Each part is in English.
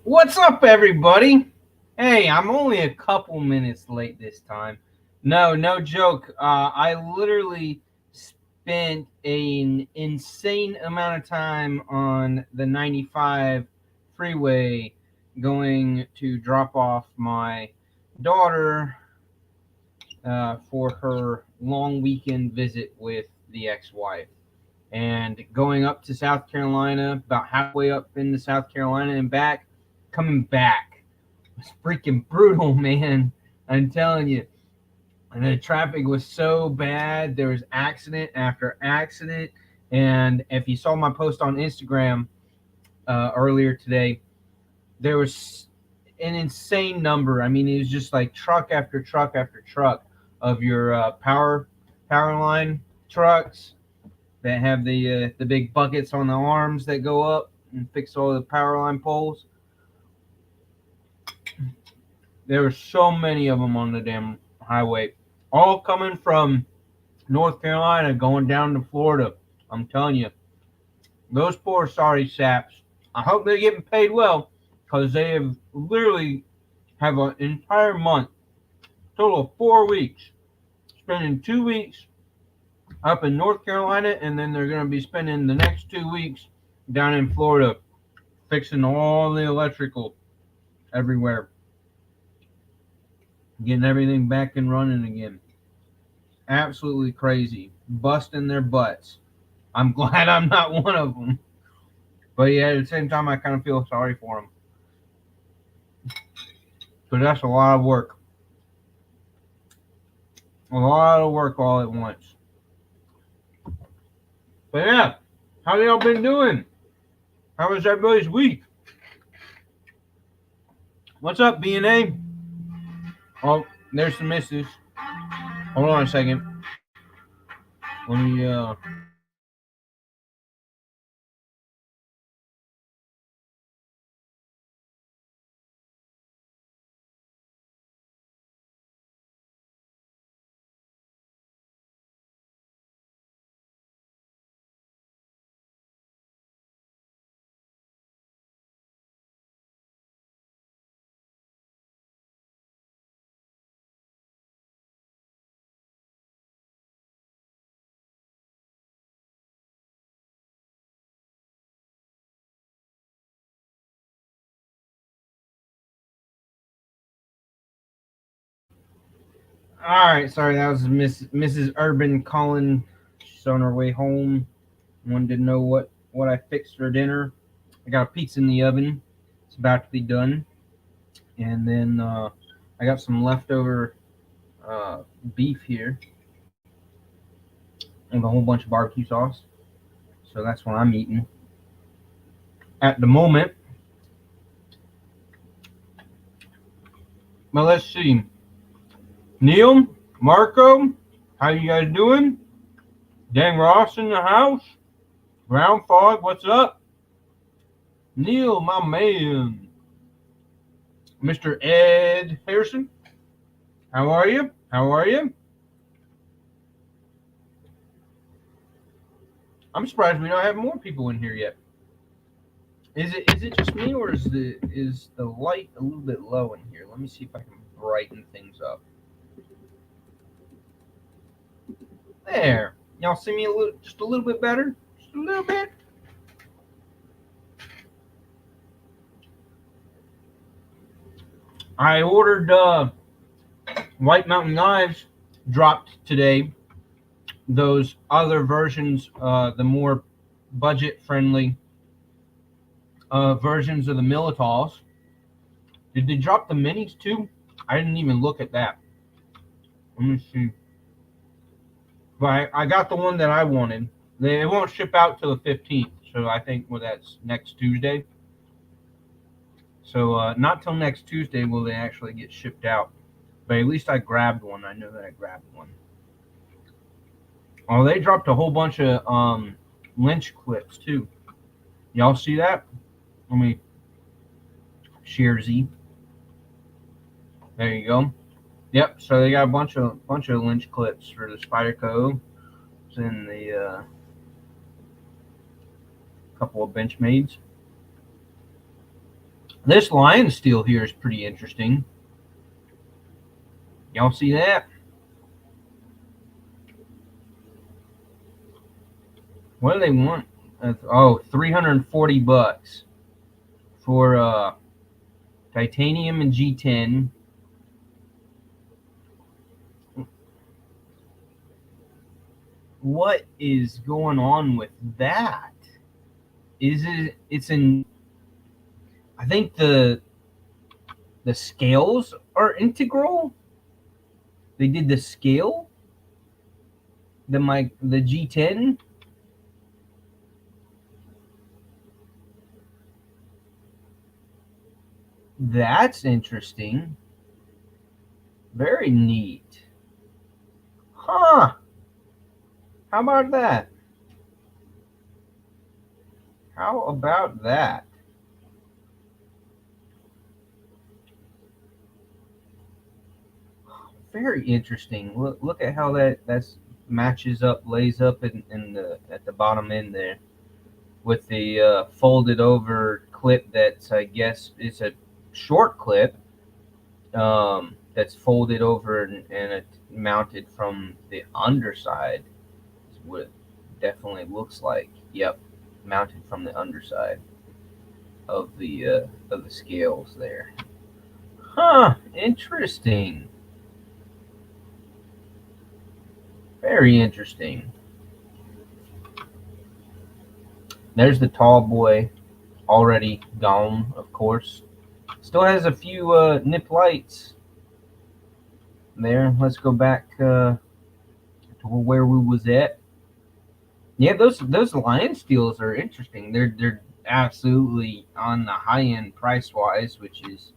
What's up, everybody? Hey, I'm only a couple minutes late this time. No, no joke. I literally spent an insane amount of time on the 95 freeway going to drop off my daughter for her long weekend visit with the ex wife. And going up to South Carolina, about halfway up into South Carolina and back, coming back was freaking brutal, man. I'm telling you. And the traffic was so bad. There was accident after accident. And if you saw my post on Instagram earlier today, there was an insane number. I mean, it was just like truck after truck after truck of your power line trucks that have the big buckets on the arms that go up and fix all the power line poles. There were so many of them on the damn highway, all coming from North Carolina going down to Florida. I'm telling you, those poor sorry saps. I hope they're getting paid well because they have literally have an entire month, total of 4 weeks, spending 2 weeks up in North Carolina, and then they're going to be spending the next 2 weeks down in Florida fixing all the electrical everywhere, getting everything back and running again. Absolutely crazy, busting their butts. I'm glad I'm not one of them. But yeah, at the same time, I kind of feel sorry for them because that's a lot of work. A lot of work all at once. But yeah, how y'all been doing? How was everybody's week? What's up, B&A? Oh, there's the missus. Hold on a second. Let me All right, sorry, that was Mrs. Urban calling. She's on her way home. Wanted to know what I fixed for dinner. I got a pizza in the oven. It's about to be done, and then I got some leftover beef here with a whole bunch of barbecue sauce. So that's what I'm eating at the moment. But let's see. Neil, Marco, how you guys doing? Dan Ross in the house. Ground Fog, what's up? Neil, my man. Mr. Ed Harrison, how are you? How are you? I'm surprised we don't have more people in here yet. Is it just me or is the light a little bit low in here? Let me see if I can brighten things up. There. Y'all see me just a little bit better? Just a little bit. I ordered White Mountain Knives dropped today. Those other versions, the more budget friendly versions of the Militals. Did they drop the minis too? I didn't even look at that. Let me see. But I got the one that I wanted. They won't ship out till the 15th, so I think that's next Tuesday. So not till next Tuesday will they actually get shipped out. But at least I grabbed one. I know that I grabbed one. Oh, they dropped a whole bunch of Lynch clips too. Y'all see that? Let me share Z. There you go. Yep. So they got a bunch of Lynch clips for the Spyderco and the couple of Benchmades. This lion steel here is pretty interesting. Y'all see that? What do they want? Oh, $340 for titanium and G10. What is going on with that? Is it? It's in. I think the scales are integral. They did the scale. The G10. That's interesting. Very neat. Huh. How about that? How about that? Very interesting. Look at how that's matches up, lays up in the at the bottom end there with the folded over clip. That's, I guess, it's a short clip that's folded over and it's mounted from the underside. Is what it definitely looks like. Yep, mounted from the underside of the scales there. Huh, interesting. Very interesting. There's the tall boy, already gone, of course. Still has a few nip lights there. Let's go back to where we was at. Yeah, those lion steels are interesting. They're absolutely on the high end price wise, which is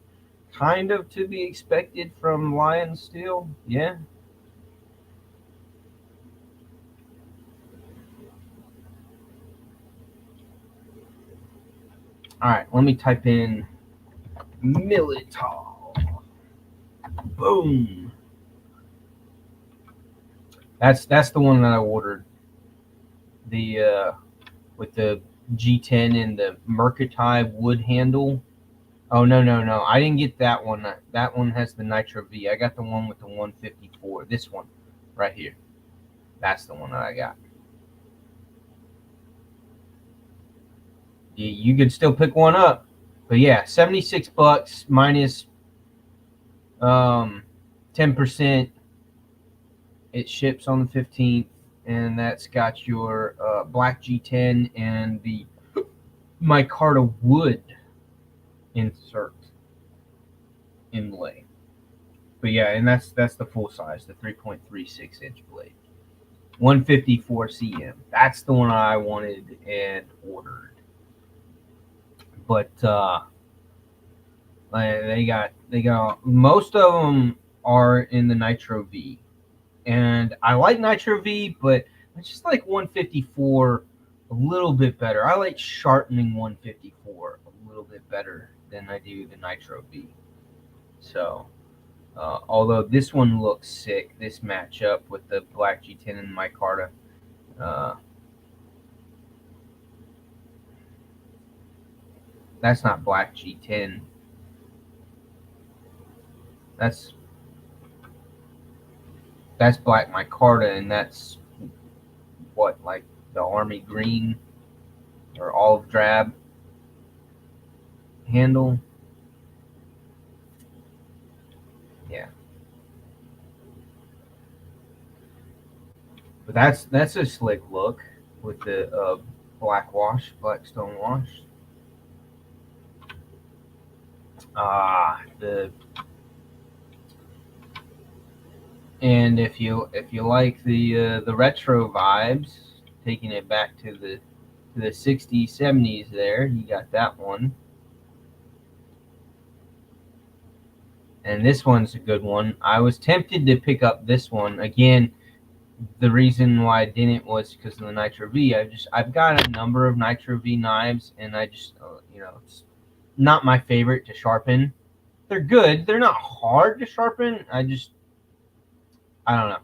kind of to be expected from lion steel. Yeah. All right, let me type in Milital. Boom. That's the one that I ordered. The with the G10 and the Mercantile wood handle. Oh, no! I didn't get that one. That one has the Nitro V. I got the one with the 154. This one, right here. That's the one that I got. You could still pick one up, but yeah, $76 minus 10%. It ships on the 15th, and that's got your black G10 and the micarta wood insert inlay. But yeah, and that's the full size, the 3.36-inch blade, 154 cm. That's the one I wanted and ordered. But they got most of them are in the Nitro V, and I like Nitro V, but I just like 154 a little bit better. I like sharpening 154 a little bit better than I do the Nitro V. So, although this one looks sick, this matchup with the black G10 and micarta. Uh, that's not black G10. That's black micarta, and that's what, like the army green or olive drab handle. Yeah, but that's a slick look with the black stone wash. The and if you like the retro vibes, taking it back to the 60s, 70s, there you got that one. And this one's a good one. I was tempted to pick up this one again. The reason why I didn't was because of the Nitro V. I've got a number of Nitro V knives, and I just it's not my favorite to sharpen. They're good. They're not hard to sharpen. I don't know.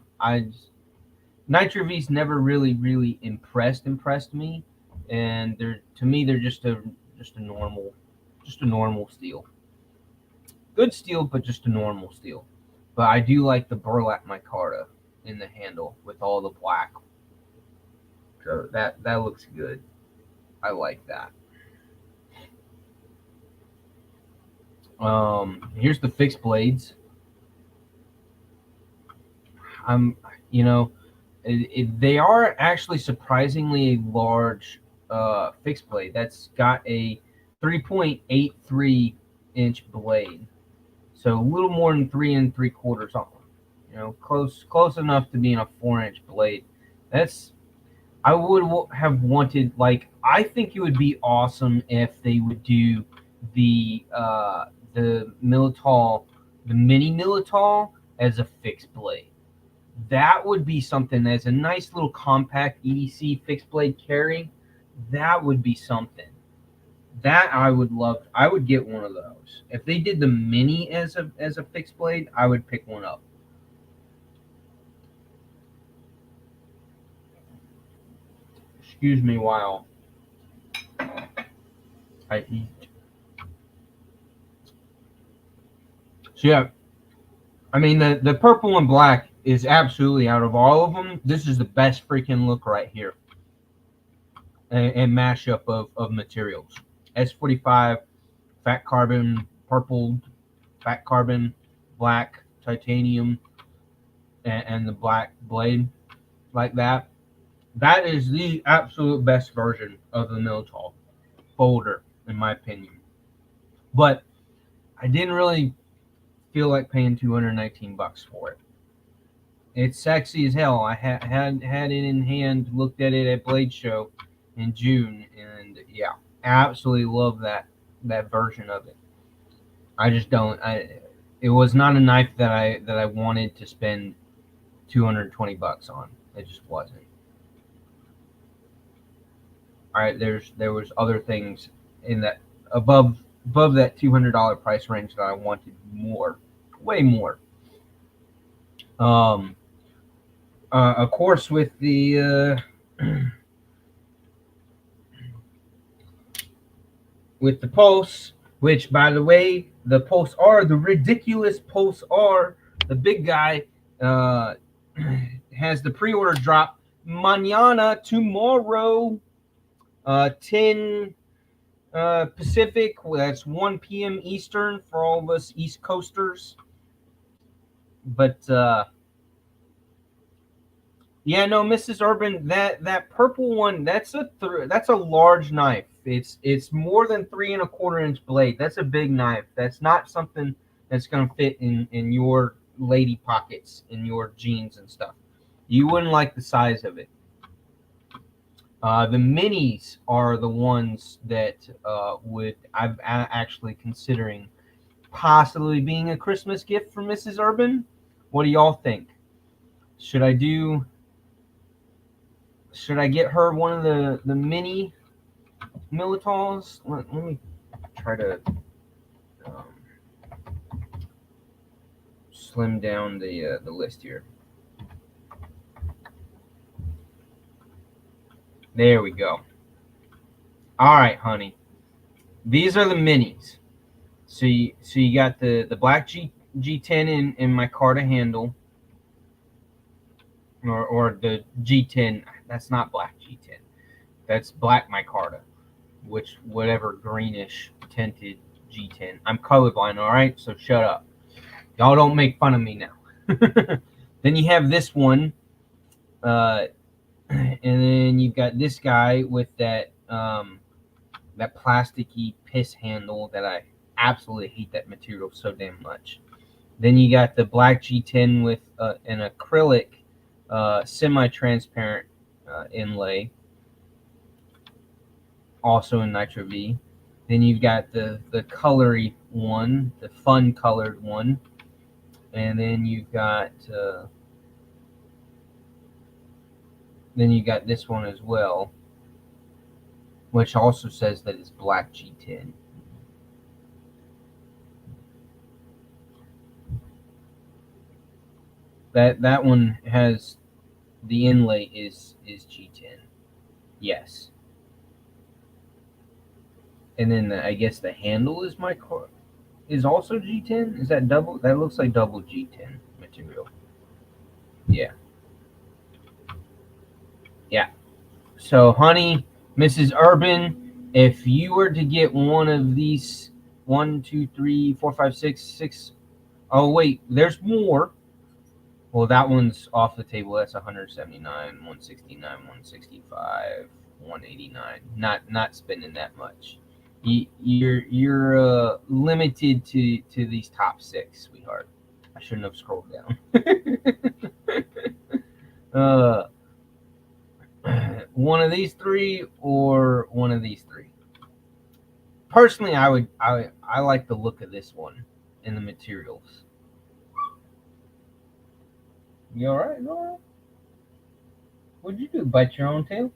Nitro V's never really impressed me, and they're, to me, they're just a normal just a normal steel. Good steel, but just a normal steel. But I do like the burlap micarta in the handle with all the black. So that looks good. I like that. Here's the fixed blades. I'm, you know, they are actually surprisingly large fixed blade. That's got a 3.83 inch blade, so a little more than 3 3/4 on. Close enough to being a 4 inch blade. That's I would have wanted. Like, I think it would be awesome if they would do the Militol, the mini Militol as a fixed blade. That would be something as a nice little compact EDC fixed blade carry. That would be something that I would love. I would get one of those. If they did the mini as a fixed blade, I would pick one up. Excuse me while I eat. So yeah, I mean the purple and black is absolutely, out of all of them, this is the best freaking look right here. And mashup of materials. S45, fat carbon, purple, fat carbon, black, titanium, and the black blade like that. That is the absolute best version of the Militol folder, in my opinion. But I didn't really feel like paying $219 for it. It's sexy as hell. I had it in hand, looked at it at Blade Show in June, and yeah, absolutely love that version of it. I just don't. It was not a knife that I wanted to spend $220 on. It just wasn't. All right, there was other things in that above that $200 price range that I wanted more, way more. Of course, with the with the Pulse, which, by the way, the Pulse R, the ridiculous Pulse R, the big guy, has the pre-order drop mañana, tomorrow, 10 Pacific. That's 1 p.m. Eastern for all of us East Coasters. But yeah, no, Mrs. Urban, that purple one, that's a large knife. It's more than 3 1/4 inch blade. That's a big knife. That's not something that's gonna fit in your lady pockets, in your jeans and stuff. You wouldn't like the size of it. The minis are the ones that I'm actually considering possibly being a Christmas gift for Mrs. Urban. What do y'all think? Should I get her one of the mini Militols? Let me try to slim down the list here. There we go. All right, honey. These are the minis. So you got the black G10 in my micarta handle, or the G10. That's not black G10. That's black micarta, whatever greenish tinted G10. I'm colorblind, all right? So shut up. Y'all don't make fun of me now. Then you have this one, and then you've got this guy with that plasticky piss handle that I absolutely hate that material so damn much. Then you got the black G10 with an acrylic semi-transparent inlay, also in Nitro V. Then you've got the colory one, the fun colored one, and then you've got this one as well, which also says that it's black G10. That one has the inlay is G10. Yes. and then I guess the handle is is also G10. Is that double? That looks like double G10 material. Yeah, yeah. So, honey, Mrs. Urban, if you were to get one of these, one, two, three, four, five, six, six. Oh wait, there's more. Well, that one's off the table. That's 179, 169, 165, 189. Not spending that much. You're limited to these top six, sweetheart. I shouldn't have scrolled down. uh, one of these three or one of these three. Personally, I like the look of this one and the materials. You all right? You all right? What'd you do? Bite your own tail?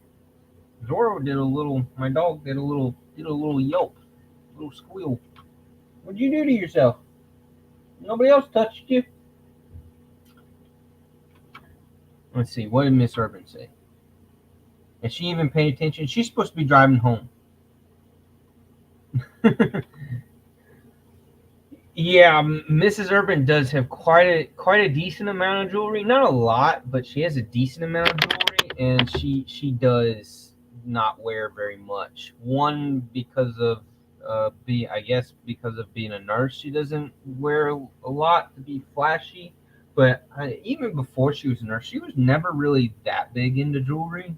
Zoro did a little. My dog did a little yelp, a little squeal. What'd you do to yourself? Nobody else touched you. Let's see. What did Miss Urban say? Is she even paying attention? She's supposed to be driving home. Yeah, Mrs. Urban does have quite a decent amount of jewelry. Not a lot, but she has a decent amount of jewelry, and she does not wear very much. One because of I guess because of being a nurse, she doesn't wear a lot to be flashy. But even before she was a nurse, she was never really that big into jewelry.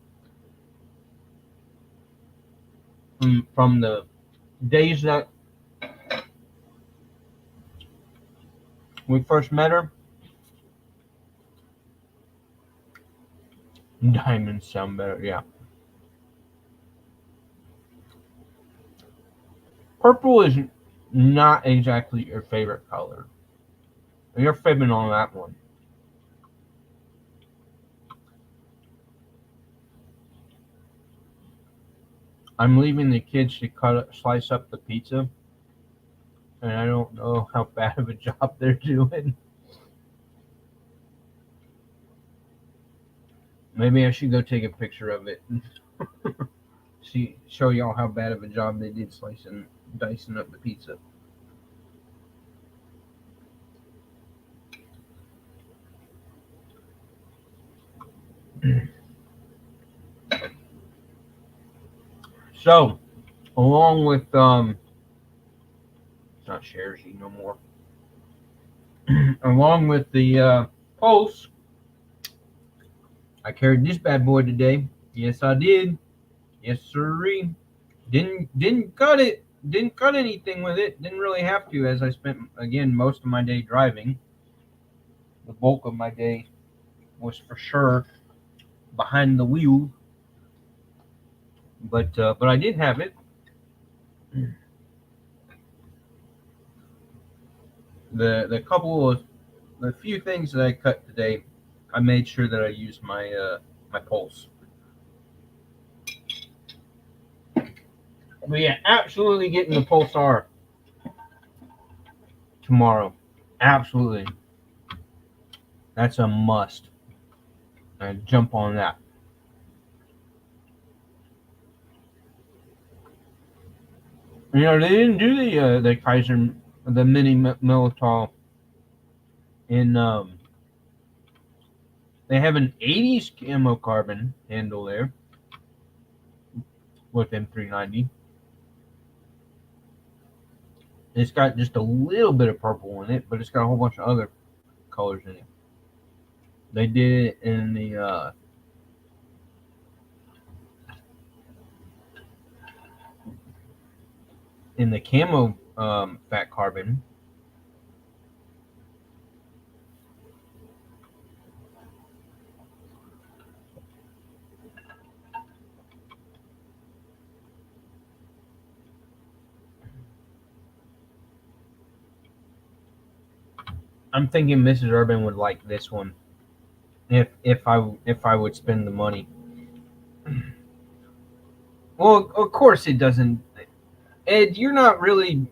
From the days that we first met her, diamonds sound better. Yeah. Purple is not exactly your favorite color. You're fibbing on that one. I'm leaving the kids to slice up the pizza, and I don't know how bad of a job they're doing. Maybe I should go take a picture of it and show y'all how bad of a job they did dicing up the pizza. So, along with it's not Shersey no more. Along with the Pulse, I carried this bad boy today. Yes, I did. Yes, sirree. Didn't cut it. Didn't cut anything with it. Didn't really have to, as I spent again most of my day driving. The bulk of my day was for sure behind the wheel. But I did have it. The few things that I cut today, I made sure that I used my pulse. But yeah, absolutely getting the Pulsar tomorrow. Absolutely, that's a must. I jump on that. You know, they didn't do the Kaiser, the mini Militao in they have an 80s camo carbon handle there with M390. It's got just a little bit of purple in it, but it's got a whole bunch of other colors in it. They did it in the camo fat carbon. I'm thinking Mrs. Urban would like this one if I would spend the money. Well, of course it doesn't. Ed, you're not really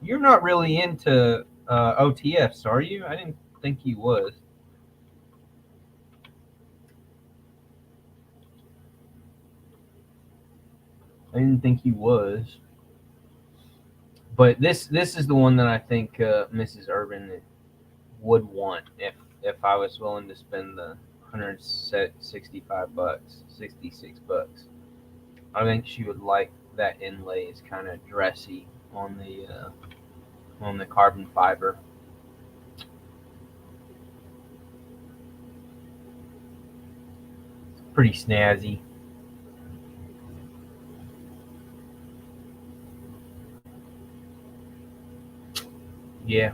into OTFs, are you? I didn't think you was. I didn't think you was. But this is the one that I think Mrs. Urban would want if I was willing to spend the 165 bucks, 66 bucks. I think she would like that inlay is kind of dressy on the carbon fiber. Pretty snazzy. Yeah,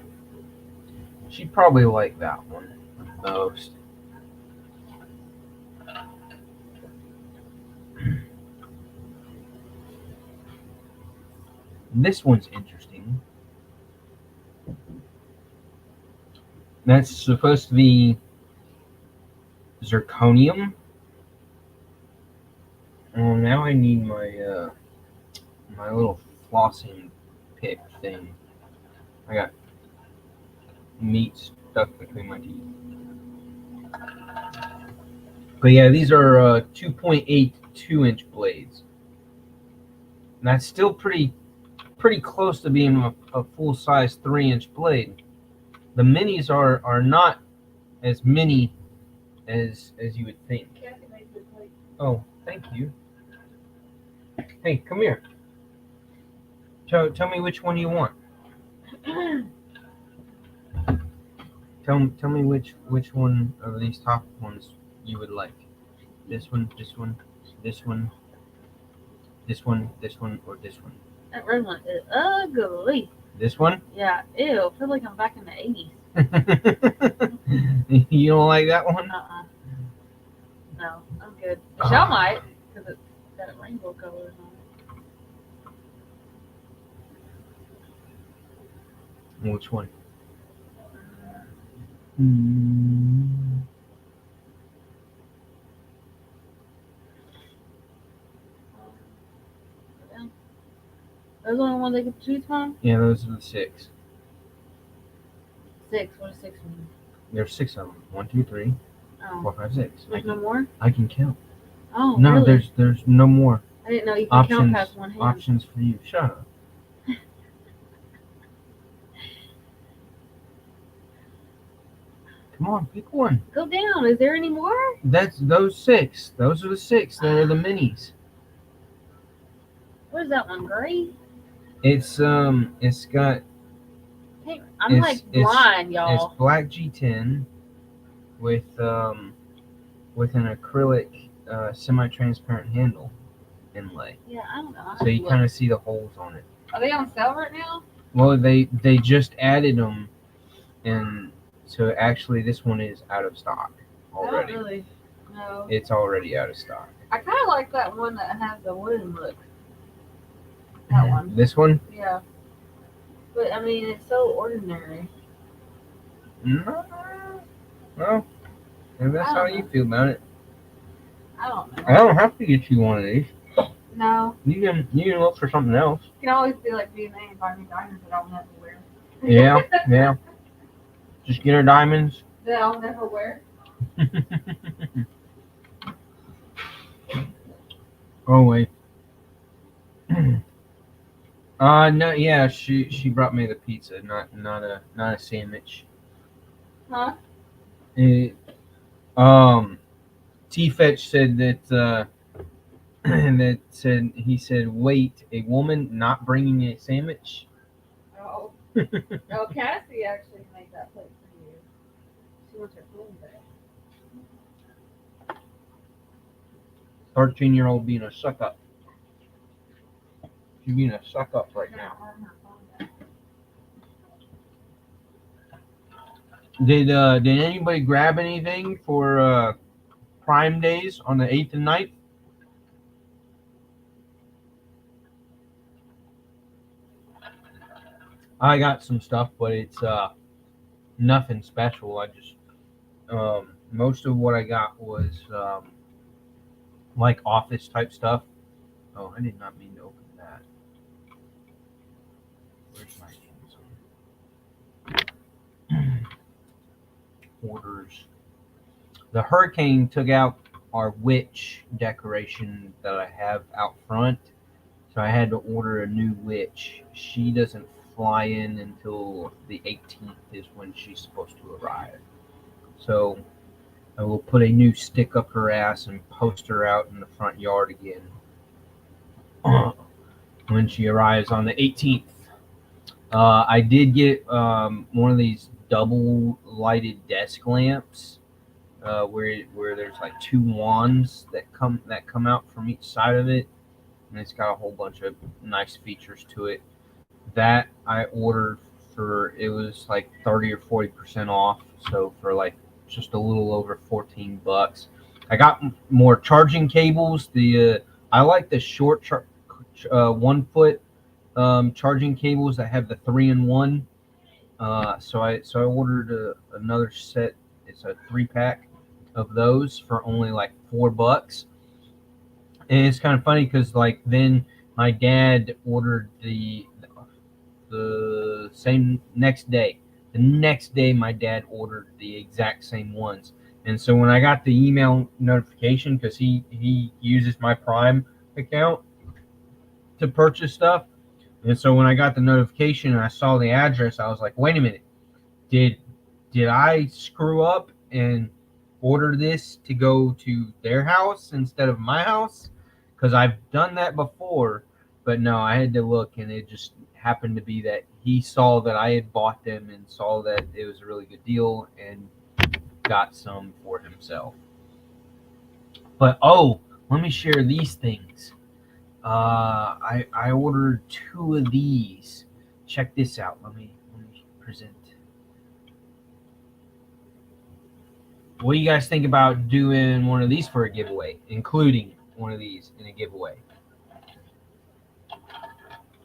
she'd probably like that one the most. This one's interesting. That's supposed to be zirconium. Oh, now I need my little flossing pick thing. I got meat stuck between my teeth. But yeah, these are 2.8 2-inch blades. And that's still pretty close to being a full size 3-inch blade. The minis are not as mini as you would think. Oh, thank you. Hey, come here. Tell me which one you want. Tell me which one of these top ones you would like. This one, this one, this one, this one, this one, or this one. That red one is ugly. This one? Yeah, ew. I feel like I'm back in the 80s. You don't like that one? No, I'm good. Michelle might, because it's got rainbow colors on it. Which one? Those are the only ones they could choose from? Yeah, those are the 6. 6. What does 6 mean? There's 6 of them. 1, 2, 3, 4, 5, 6. There's no more? I can count. Oh, no, really? there's no more. I didn't know you could count past one hand. Options for you. Shut up. Come on, pick one. Go down. Is there any more? That's those 6. Those are the 6. That are the minis. What is that one? Gray? It's got. I'm like blind, y'all. It's black G10 with an acrylic semi-transparent handle inlay. Yeah, I don't know. So you kind of see the holes on it. Are they on sale right now? Well, they just added them, and so actually this one is out of stock already. Not really. No. It's already out of stock. I kind of like that one that has the wooden look. That one. This one? Yeah. But I mean, it's so ordinary. No. Well, if that's how you feel about it. I don't know. I don't have to get you one of these. No. You can look for something else. You can always be like DNA and buy me diamonds that I'll never wear. Yeah. Just get her diamonds. That I'll never wear. Oh wait. No, yeah, she brought me the pizza, not a sandwich. Huh? T-Fetch said that he said, wait, a woman not bringing you a sandwich? Oh. Oh, Cassie actually made that plate for you. She wants her phone back. 13-year-old being a suck up. She's being a suck up right now. Did anybody grab anything for Prime Days on the 8th and 9th? I got some stuff, but it's nothing special. I just most of what I got was like office type stuff. Oh, I did not mean to open that. Where's my Amazon? Orders. The hurricane took out our witch decoration that I have out front, So I had to order a new witch. She doesn't fly in until the 18th is when she's supposed to arrive. So I will put a new stick up her ass and post her out in the front yard again when she arrives on the 18th. I did get one of these double lighted desk lamps where there's like two wands that come out from each side of it, and it's got a whole bunch of nice features to it. That I ordered for, it was like 30 or 40% off, so for like just a little over $14. I got more charging cables. I like the short 1 foot charging cables that have the 3-in-1. So I ordered another set. It's a 3-pack of those for only like $4. And it's kind of funny because like then my dad ordered the same next day. The next day, my dad ordered the exact same ones. And so when I got the email notification, because he uses my Prime account to purchase stuff, and so when I got the notification and I saw the address, I was like, wait a minute, did I screw up and order this to go to their house instead of my house? Because I've done that before, but no, I had to look, and it just happened to be that he saw that I had bought them and saw that it was a really good deal and got some for himself. But let me share these things. I ordered 2 of these. Check this out. Let me present. What do you guys think about doing one of these for a giveaway, including one of these in a giveaway?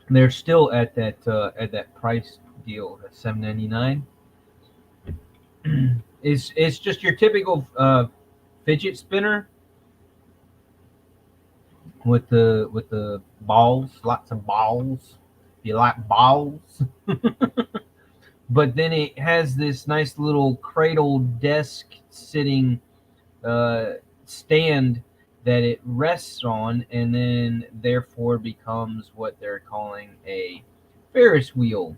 They're still at that price deal at $7.99. It's just your typical fidget spinner with the balls, lots of balls. You like balls? But then it has this nice little cradle desk sitting stand that it rests on, and then therefore becomes what they're calling a Ferris wheel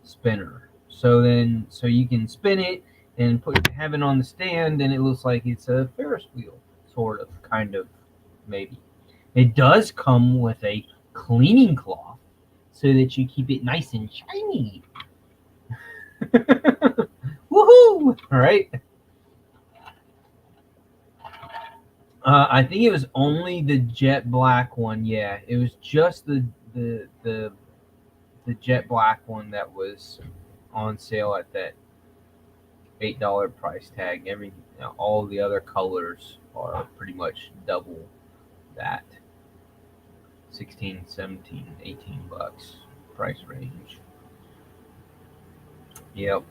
spinner. So you can spin it and have it on the stand, and it looks like it's a Ferris wheel, sort of, kind of, maybe. It does come with a cleaning cloth so that you keep it nice and shiny. Woohoo! All right. I think it was only the jet black one. Yeah, it was just the jet black one that was on sale at that $8 price tag. All the other colors are pretty much double that. 16, 17, 18 bucks price range. Yep.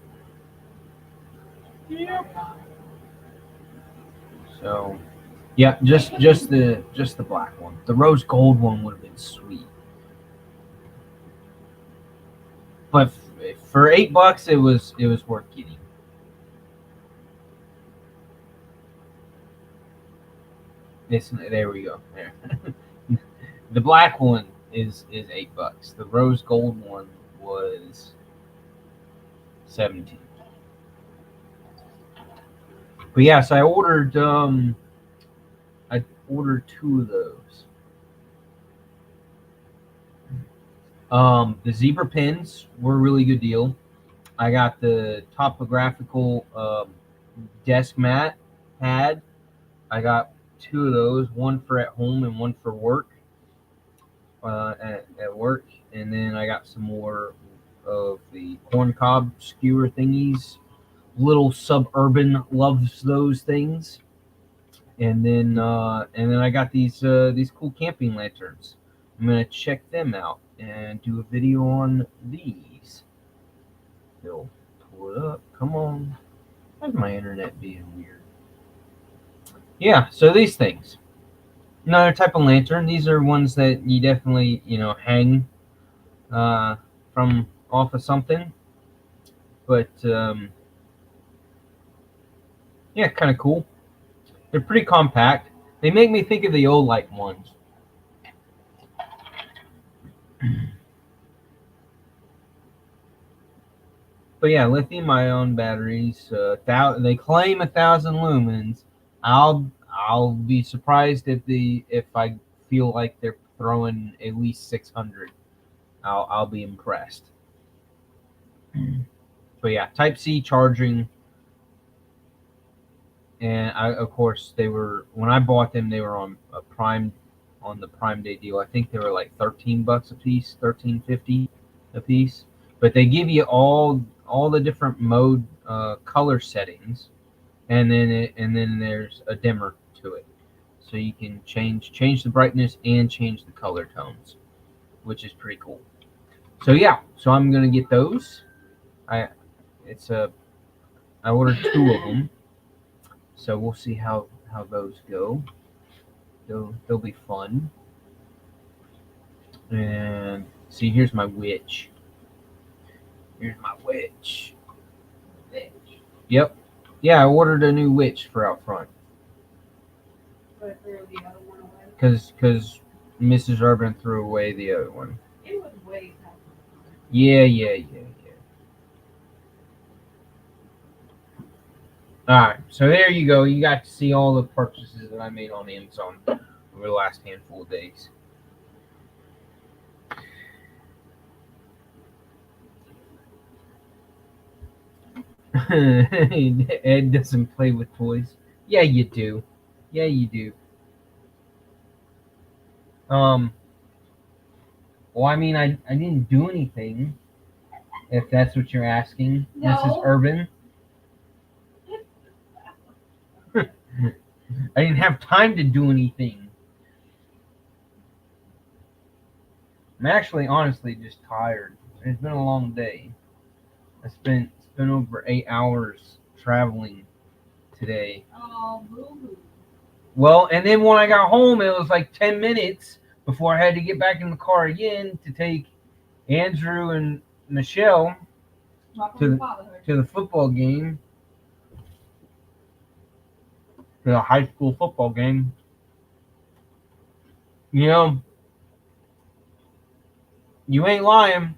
So, yeah, just the black one. The rose gold one would have been sweet, but for $8, it was worth getting. There we go. There. The black one is $8. The rose gold one was 17. But yeah, so I ordered 2 of those. The zebra pins were a really good deal. I got the topographical desk mat pad. I got 2 of those, one for at home and one for work. At work, and then I got some more of the corn cob skewer thingies. Little Suburban loves those things, and then I got these cool camping lanterns. I'm gonna check them out and do a video on these. They'll pull it up. Come on, why's my internet being weird? Yeah, so these things. Another type of lantern. These are ones that you definitely hang from off of something, but yeah, kind of cool. They're pretty compact. They make me think of the Olight ones. But yeah, lithium-ion batteries. They claim 1,000 lumens. I'll be surprised if I feel like they're throwing at least 600. I'll be impressed. But yeah, Type C charging, and of course they were when I bought them they were on the Prime Day deal. I think they were like $13 a piece, 13.50 a piece. But they give you all the different mode color settings, and then there's a dimmer to it, so you can change the brightness and change the color tones, which is pretty cool. So yeah, so I'm gonna get those. I it's a I ordered two of them, so we'll see how those go. They'll be fun. And see, here's my witch. Here's my witch. Bitch. Yep. Yeah, I ordered a new witch for out front But threw the other one away. because Mrs. Urban threw away the other one. It was way past my time. Yeah. All right, so there you go. You got to see all the purchases that I made on Amazon over the last handful of days. Ed doesn't play with toys. Yeah, you do. Yeah, you do. Well, I mean, I didn't do anything. If that's what you're asking, No. Mrs. Urban. I didn't have time to do anything. I'm actually, honestly, just tired. It's been a long day. It's been over 8 hours traveling today. Oh, boo-hoo. Well, and then when I got home, it was like 10 minutes before I had to get back in the car again to take Andrew and Michelle Welcome to fatherhood. to the football game, to the high school football game. You know, you ain't lying.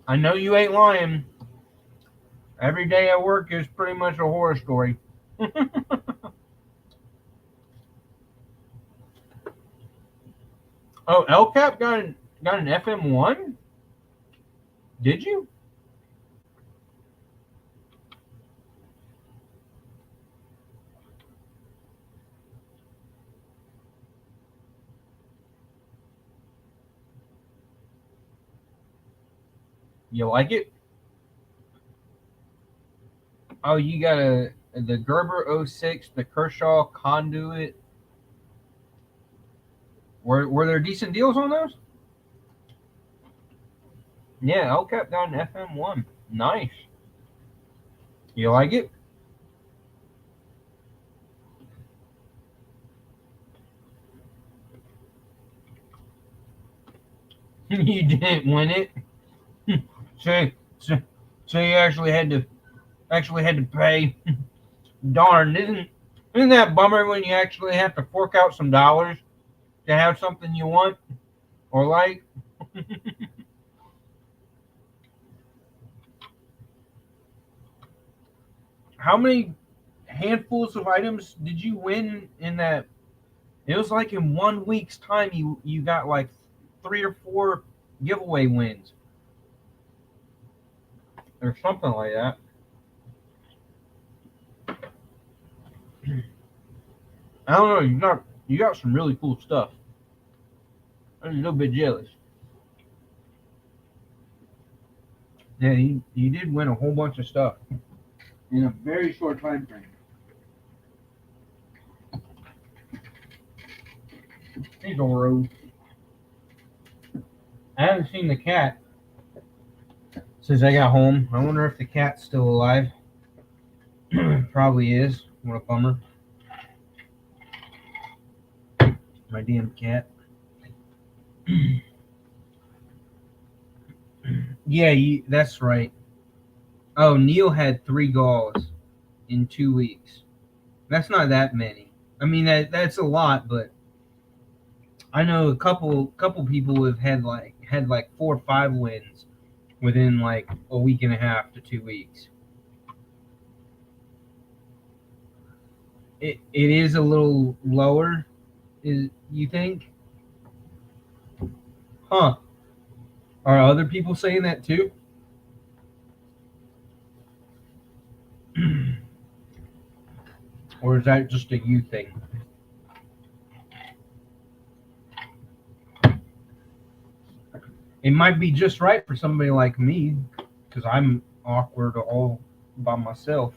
I know you ain't lying. Every day at work is pretty much a horror story. Oh, LCAP got an FM1? Did you? You like it? Oh, you got the Gerber 06, the Kershaw Conduit. Were there decent deals on those? Yeah, LCAP got an FM1. Nice. You like it? You didn't win it. So you actually had to pay. Darn, isn't that bummer when you actually have to fork out some dollars to have something you want or like? How many handfuls of items did you win in that? It was like in 1 week's time you got like 3 or 4 giveaway wins or something like that. I don't know. You got some really cool stuff. I'm a little bit jealous. Yeah, you did win a whole bunch of stuff in a very short time frame. He's a road. I haven't seen the cat since I got home. I wonder if the cat's still alive. Probably is. What a bummer. My damn cat. Yeah, that's right. Oh, Neil had 3 galls in 2 weeks. That's not that many. I mean that's a lot, but I know a couple people have had like had like 4 or 5 wins within like a week and a half to 2 weeks. It is a little lower, is you think? Huh? Are other people saying that too? Or is that just a you thing? It might be just right for somebody like me, because I'm awkward all by myself.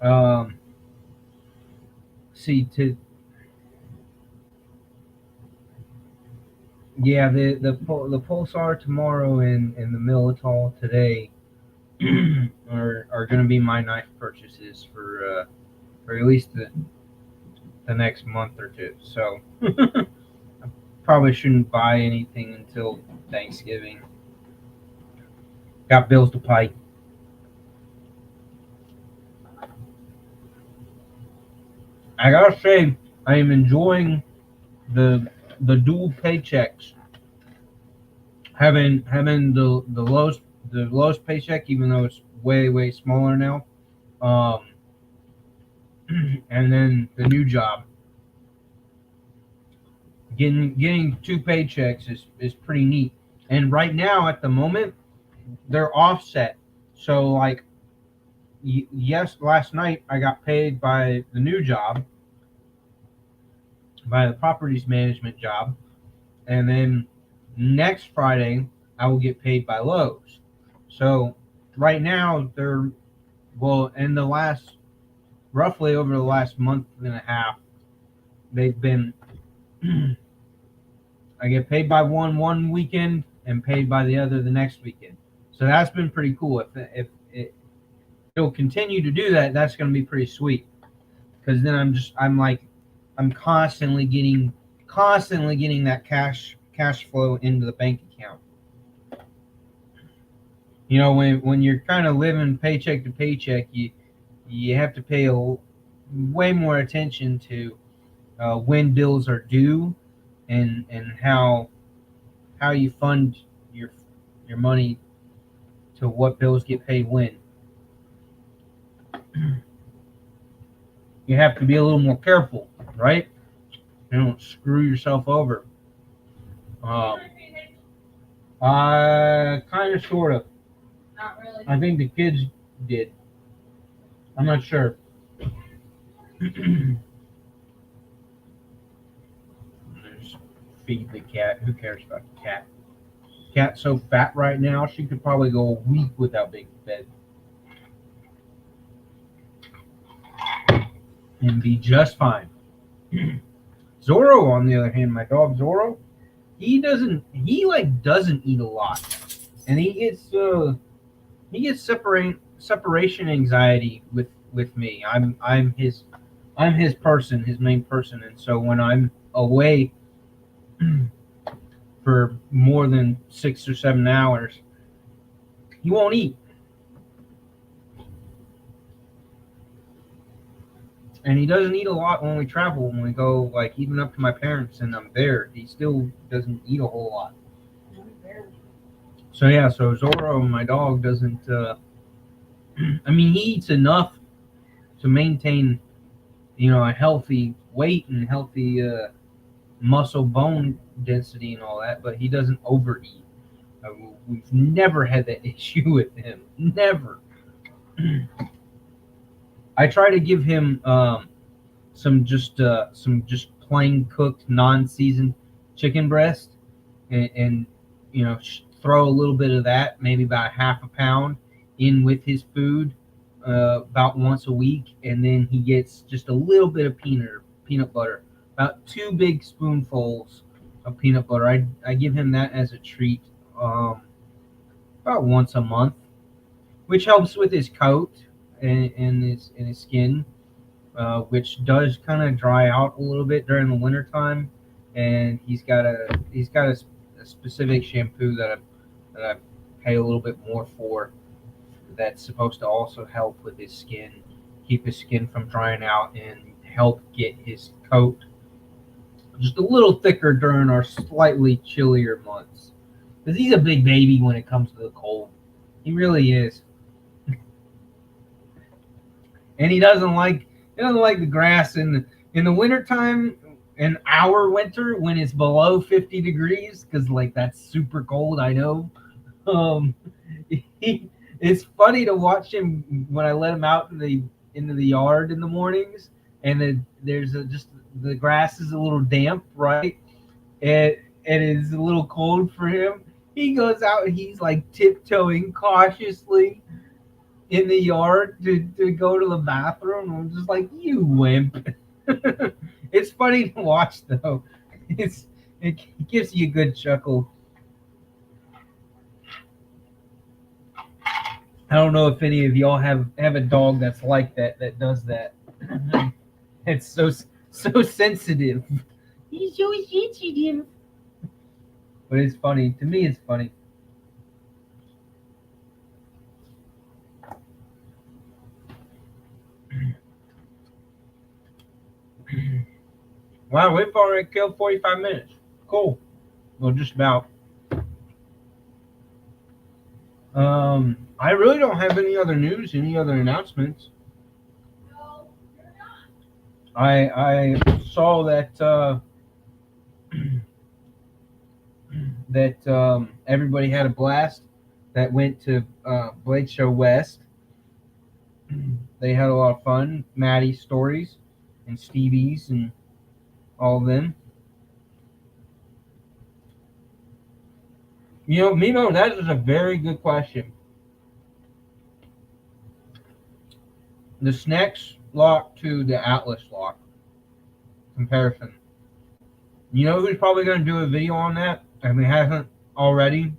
um, see, to yeah, the Pulsar tomorrow and the Militol today are going to be my knife purchases for at least the next month or two. So I probably shouldn't buy anything until Thanksgiving. Got bills to pay. I gotta say, I am enjoying the dual paychecks. Having the lowest paycheck, even though it's way smaller now, um, and then the new job. Getting 2 paychecks is pretty neat. And right now, at the moment, they're offset. So like, yes, last night I got paid by the new job, by the properties management job, and then next Friday I will get paid by Lowe's. So right now they're, well, in the last, roughly over the last month and a half, they've been I get paid by one weekend and paid by the other the next weekend. So that's been pretty cool. If it'll continue to do that, that's going to be pretty sweet. Because then I'm constantly getting that cash flow into the bank account. You know, when you're kind of living paycheck to paycheck, you have to pay way more attention to when bills are due, and how you fund your money to what bills get paid when. You have to be a little more careful, right? You don't screw yourself over. Um, kind of, sort of. Not really. I think the kids did. I'm not sure. Just feed the cat. Who cares about the cat? Cat's so fat right now, she could probably go a week without being fed and be just fine. Zorro, on the other hand, my dog Zorro, he like doesn't eat a lot, and he gets separation anxiety with me. I'm his person, his main person, and so when I'm away for more than 6 or 7 hours, he won't eat. And he doesn't eat a lot when we travel. When we go, like, even up to my parents and I'm there, he still doesn't eat a whole lot. So yeah, so Zorro, my dog, doesn't. I mean, he eats enough to maintain, a healthy weight and healthy muscle bone density and all that, but he doesn't overeat. We've never had that issue with him. Never. I try to give him some just plain cooked, non-seasoned chicken breast, and throw a little bit of that, maybe about half a pound, in with his food about once a week, and then he gets just a little bit of peanut butter, about 2 big spoonfuls of peanut butter. I give him that as a treat about once a month, which helps with his coat and his skin, which does kind of dry out a little bit during the winter time. And he's got a specific shampoo that I pay a little bit more for, that's supposed to also help with his skin, keep his skin from drying out, and help get his coat just a little thicker during our slightly chillier months. Because he's a big baby when it comes to the cold. He really is. And he doesn't like the grass in the wintertime, in our winter when it's below 50 degrees, because like that's super cold, I know. Um, it's funny to watch him when I let him out into the yard in the mornings, and then just the grass is a little damp, right? And it's a little cold for him. He goes out and he's like tiptoeing cautiously in the yard to go to the bathroom. I'm just like, you wimp. It's funny to watch though. It gives you a good chuckle. I don't know if any of y'all have a dog that's like that does that. It's so sensitive. He's so sensitive. But it's funny. To me, it's funny. Wow, we've already killed 45 minutes. Cool. Well, just about. I really don't have any other news, any other announcements. No, you're not. I saw that everybody had a blast that went to Blade Show West. They had a lot of fun. Maddie's stories and Stevie's and all of them. You know, Mimo, that is a very good question. The Snex lock to the Atlas lock comparison. You know who's probably going to do a video on that? If we haven't already.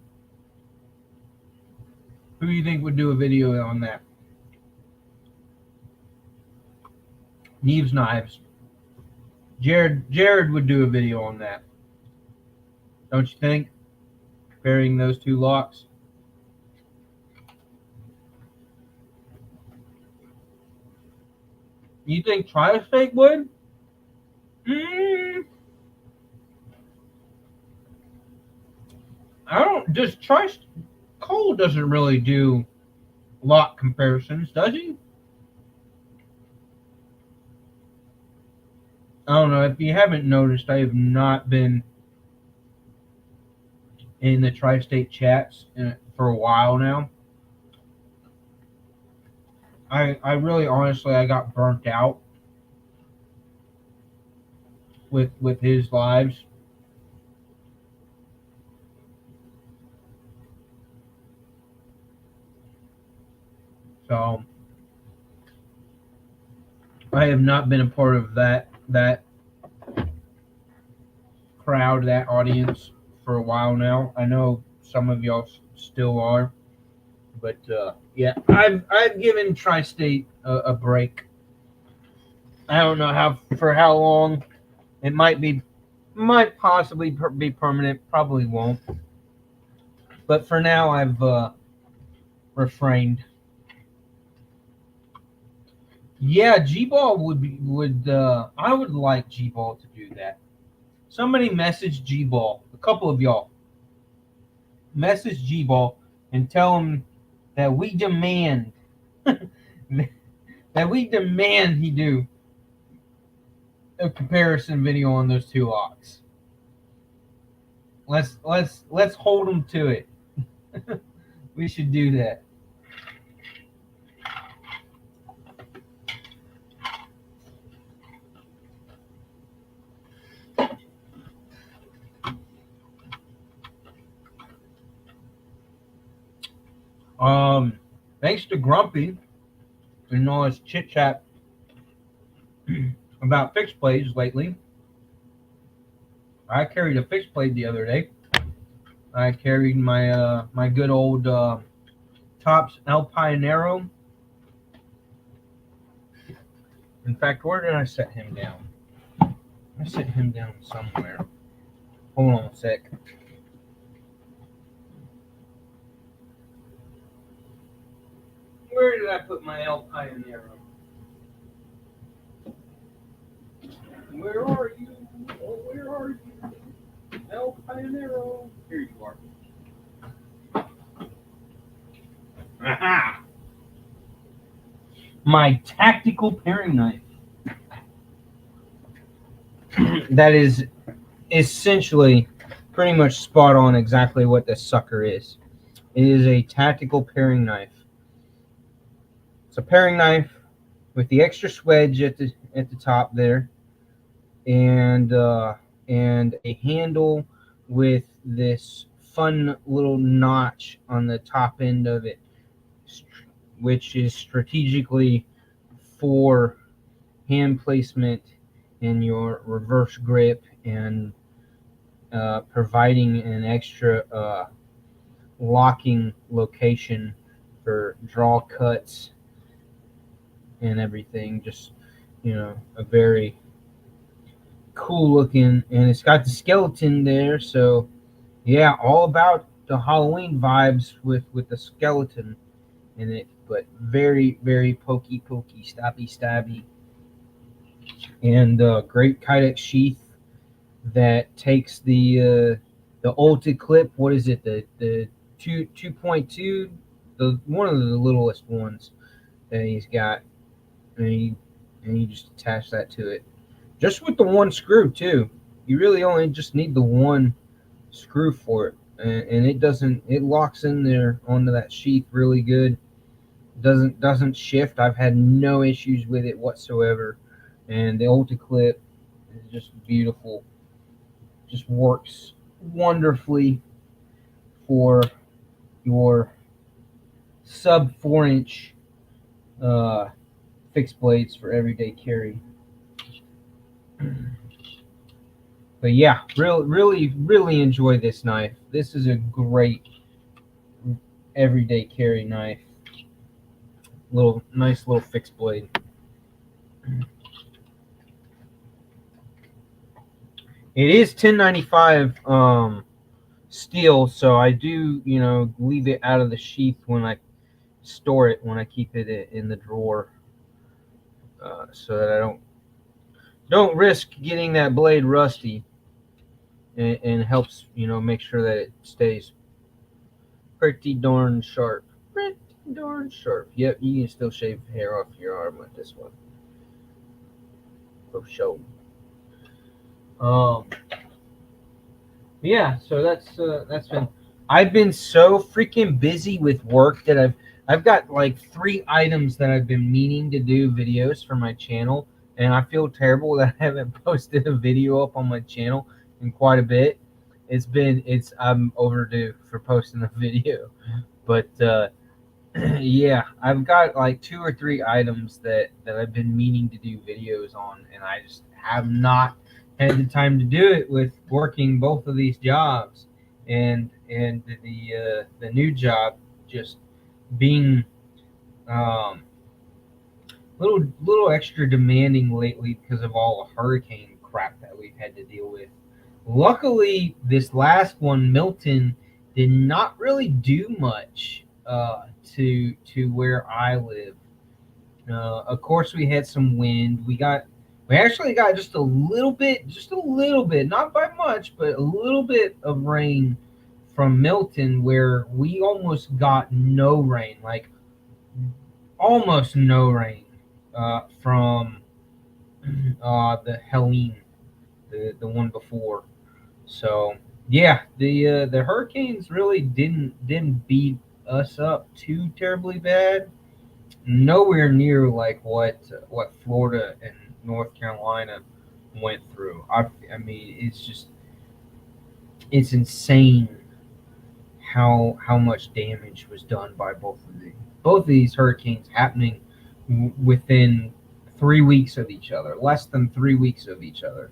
Who do you think would do a video on that? Neves Knives. Jared would do a video on that. Don't you think? Comparing those two locks. You think Tri-State would? I don't. Cole doesn't really do lock comparisons, does he? I don't know. If you haven't noticed, I have not been in the Tri-State chats for a while now. I really honestly I got burnt out with his lives. So I have not been a part of that crowd, that audience for a while now. I know some of y'all still are, but yeah, I've given Tri-State a break. I don't know for how long. It might possibly be permanent. Probably won't. But for now, I've refrained. Yeah, G-Ball would I would like G-Ball to do that. Somebody message G-Ball. A couple of y'all message G-Ball and tell him that we demand he do a comparison video on those two locks. Let's hold him to it. We should do that. Thanks to Grumpy and all his chit chat about fixed blades lately. I carried a fixed blade the other day. I carried my my good old Tops Alpine Arrow. In fact, where did I set him down? I set him down somewhere. Hold on a sec. Where did I put my Alpine Arrow? Where are you? Oh, where are you? El Pionero. Here you are. Aha! My tactical paring knife. That is essentially pretty much spot on exactly what this sucker is. It is a tactical paring knife. It's a paring knife with the extra swedge at the top there, and a handle with this fun little notch on the top end of it, which is strategically for hand placement in your reverse grip and providing an extra locking location for draw cuts and everything. Just, a very cool looking, and it's got the skeleton there. So yeah, all about the Halloween vibes with the skeleton in it, but very, very pokey, stabby, and great kydex sheath that takes the ulti clip. What is it? The 2.2, the one of the littlest ones that he's got, and you just attach that to it, just with the one screw too. You really only just need the one screw for it, and it locks in there onto that sheath really good. Doesn't shift. I've had no issues with it whatsoever, and the ulti clip is just beautiful. Just works wonderfully for your sub 4-inch fixed blades for everyday carry. But yeah, really enjoy this knife. This is a great everyday carry knife. Nice little fixed blade. It is 1095 steel, so I do leave it out of the sheath when I store it, when I keep it in the drawer, so that I don't risk getting that blade rusty, and helps make sure that it stays pretty darn sharp. Pretty darn sharp. Yep, you can still shave hair off your arm with this one. For sure. Yeah, so that's been. I've been so freaking busy with work that I've got like 3 items that I've been meaning to do videos for my channel, and I feel terrible that I haven't posted a video up on my channel in quite a bit. I'm overdue for posting a video, but yeah, I've got like 2 or 3 items that I've been meaning to do videos on, and I just have not had the time to do it with working both of these jobs, and the new job just being little extra demanding lately because of all the hurricane crap that we've had to deal with. Luckily, this last one, Milton, did not really do much to where I live. Of course, we had some wind. We actually got just a little bit, not by much, but a little bit of rain from Milton, where we almost got no rain, like almost no rain from the Helene, the one before. So yeah, the hurricanes really didn't beat us up too terribly bad. Nowhere near like what Florida and North Carolina went through. I mean, it's insane how much damage was done by both of these hurricanes happening within 3 weeks of each other, less than 3 weeks of each other.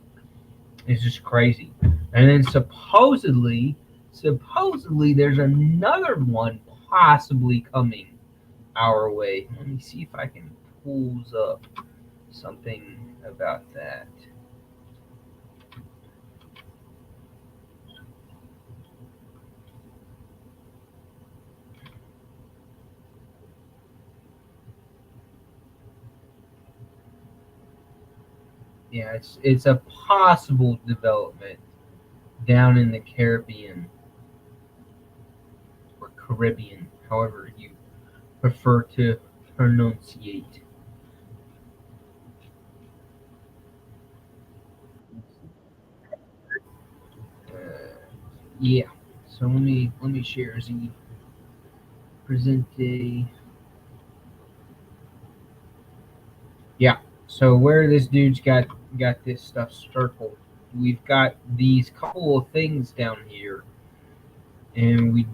It's just crazy. And then supposedly there's another one possibly coming our way. Let me see if I can pull up something about that. Yeah, it's a possible development down in the Caribbean or Caribbean, however you prefer to pronunciate. Uh, yeah. So let me share the presente. Yeah. So where this dude's got this stuff circled, we've got these couple of things down here, and we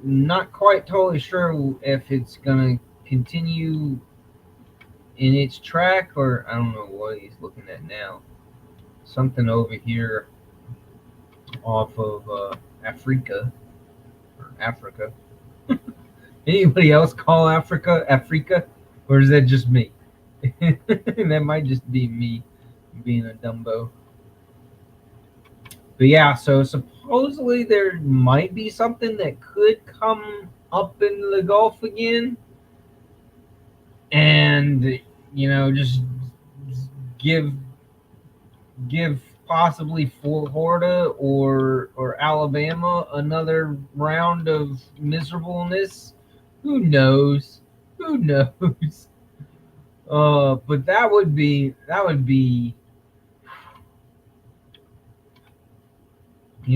not quite totally sure if it's gonna continue in its track or I don't know what he's looking at now. Something over here off of Africa or Africa. Anybody else call Africa Africa, or is that just me? That might just be me being a dumbo. But yeah, so supposedly there might be something that could come up in the Gulf again, and just give give possibly Florida or Alabama another round of miserableness. Who knows? Who knows? But that would be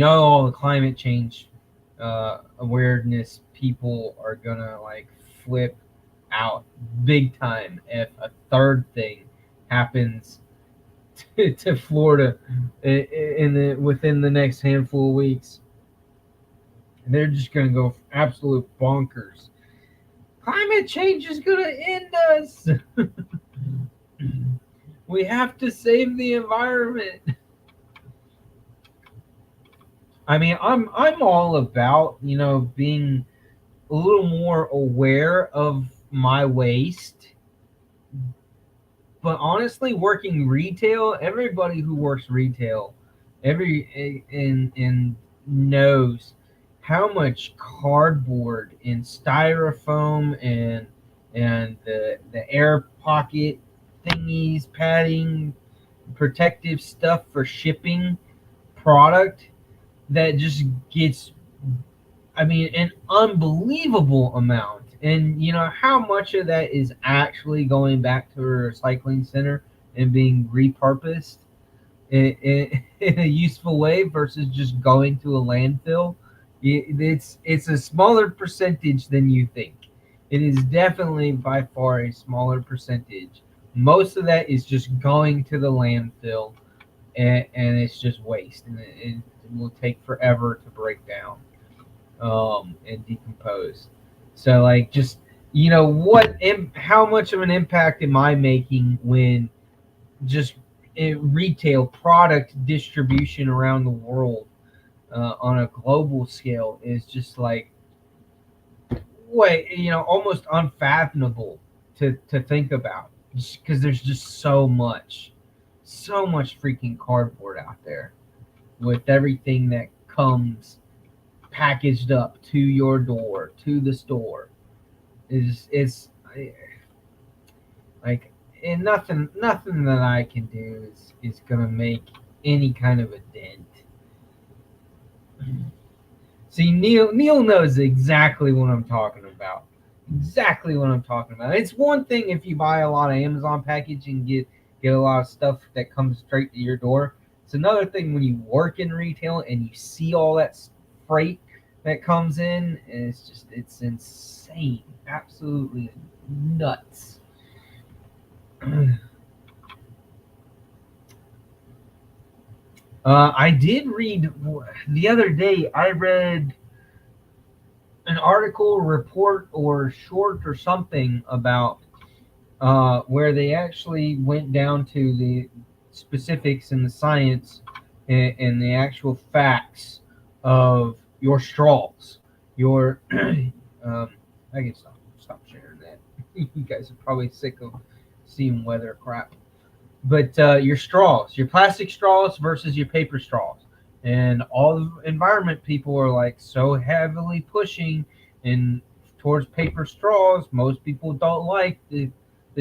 all the climate change awareness people are gonna like flip out big time if a third thing happens to Florida within the next handful of weeks. They're just gonna go absolute bonkers. Climate change is gonna end us. We have to save the environment. I mean, I'm all about being a little more aware of my waste. But honestly, working retail, everybody who works retail, and knows how much cardboard and styrofoam and the air pocket thingies, padding, protective stuff for shipping product that just gets, I mean, an unbelievable amount. And how much of that is actually going back to a recycling center and being repurposed in a useful way versus just going to a landfill. It's a smaller percentage than you think. It is definitely by far a smaller percentage. Most of that is just going to the landfill, and it's just waste, and it will take forever to break down and decompose. So like just how much of an impact am I making when just retail product distribution around the world on a global scale is just like almost unfathomable to think about because there's just so much freaking cardboard out there with everything that comes packaged up to your door to the store is like, and nothing that I can do is gonna make any kind of a dent. See, Neil knows exactly what I'm talking about. Exactly what I'm talking about. It's one thing if you buy a lot of Amazon package and get a lot of stuff that comes straight to your door. It's another thing when you work in retail and you see all that freight that comes in, and it's insane, absolutely nuts. I did read the other day. I read an article, report, or short or something about where they actually went down to the specifics and the science and the actual facts of your straws. Your I can stop sharing that. You guys are probably sick of seeing weather crap. But your straws, your plastic straws versus your paper straws, and all the environment people are like so heavily pushing in towards paper straws. Most people don't like the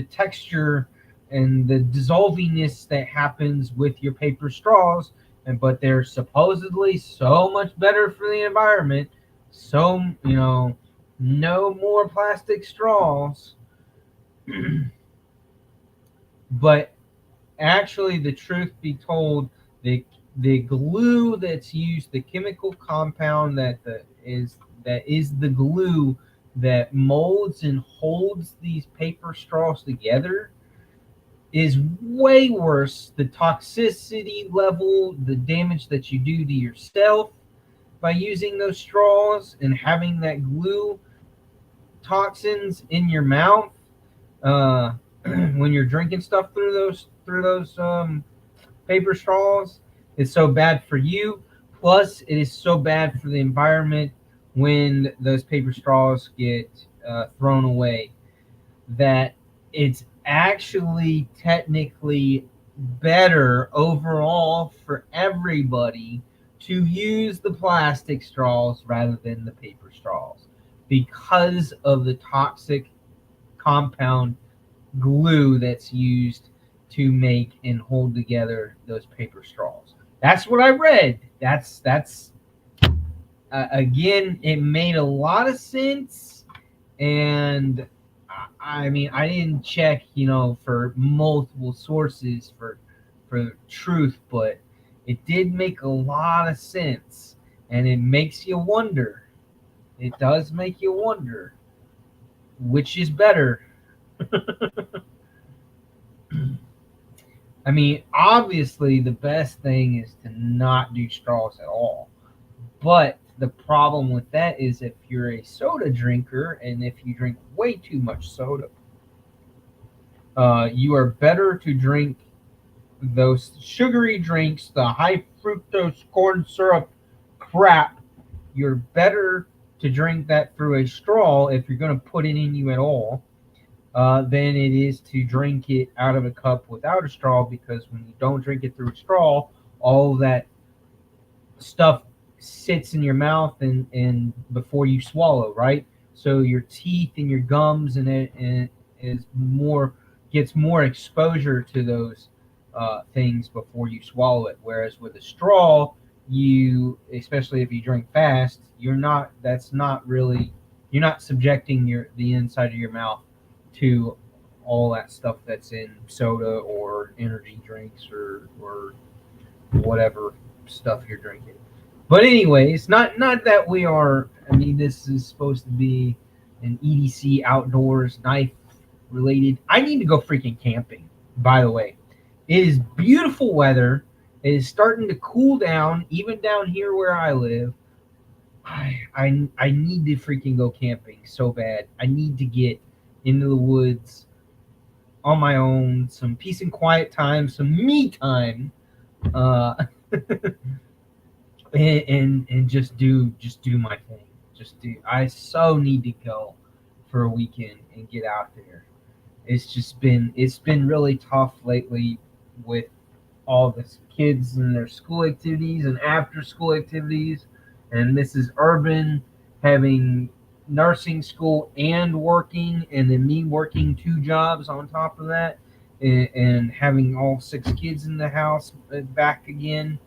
texture and the dissolvingness that happens with your paper straws, but they're supposedly so much better for the environment. So, no more plastic straws. But actually, the truth be told, the glue that's used, the chemical compound that is the glue that molds and holds these paper straws together, is way worse. The toxicity level, the damage that you do to yourself by using those straws and having that glue toxins in your mouth, uh, when you're drinking stuff through those paper straws, is so bad for you. Plus, it is so bad for the environment when those paper straws get thrown away, that it's actually technically better overall for everybody to use the plastic straws rather than the paper straws, because of the toxic compound glue that's used to make and hold together those paper straws. That's what I read. That's again, it made a lot of sense. And I mean, I didn't check, for multiple sources for truth, but it did make a lot of sense, and it makes you wonder. It does make you wonder which is better. I mean, obviously, the best thing is to not do straws at all. But the problem with that is, if you're a soda drinker and if you drink way too much soda, you are better to drink those sugary drinks, the high fructose corn syrup crap. You're better to drink that through a straw if you're going to put it in you at all, than it is to drink it out of a cup without a straw, because when you don't drink it through a straw, all that stuff sits in your mouth and before you swallow, right? So your teeth and your gums and is more gets more exposure to those things before you swallow it. Whereas with a straw, especially if you drink fast, you're not subjecting the inside of your mouth to all that stuff that's in soda or energy drinks or whatever stuff you're drinking. But anyways, not that we are. I mean, this is supposed to be an EDC outdoors knife related. I need to go freaking camping. By the way, it is beautiful weather. It is starting to cool down, even down here where I live. I need to freaking go camping so bad. I need to get into the woods on my own, some peace and quiet time, some me time, uh, and just do my thing. I so need to go for a weekend and get out there. It's been really tough lately with all the kids and their school activities and after school activities, and Mrs. Urban having nursing school and working, and then me working two jobs on top of that, and having all six kids in the house back again.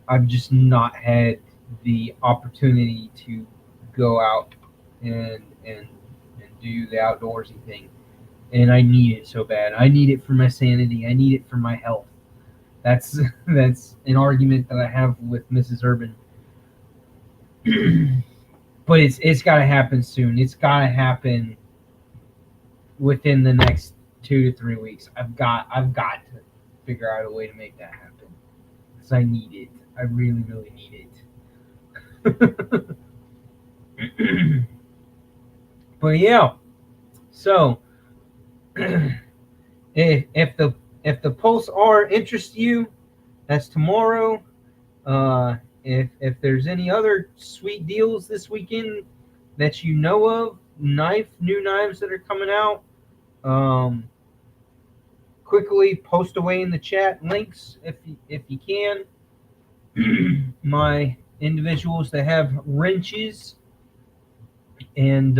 I've just not had the opportunity to go out and do the outdoorsy thing, and I need it so bad. I need it for my sanity. I need it for my health. That's that's an argument that I have with Mrs. Urban. But it's got to happen soon. It's got to happen within the next 2 to 3 weeks. I've got to figure out a way to make that happen, because I need it. I really need it. But yeah, so if the Pulse R interests you, that's tomorrow. If there's any other sweet deals this weekend that you know of, new knives that are coming out, quickly post away in the chat links if you can. My individuals that have wrenches and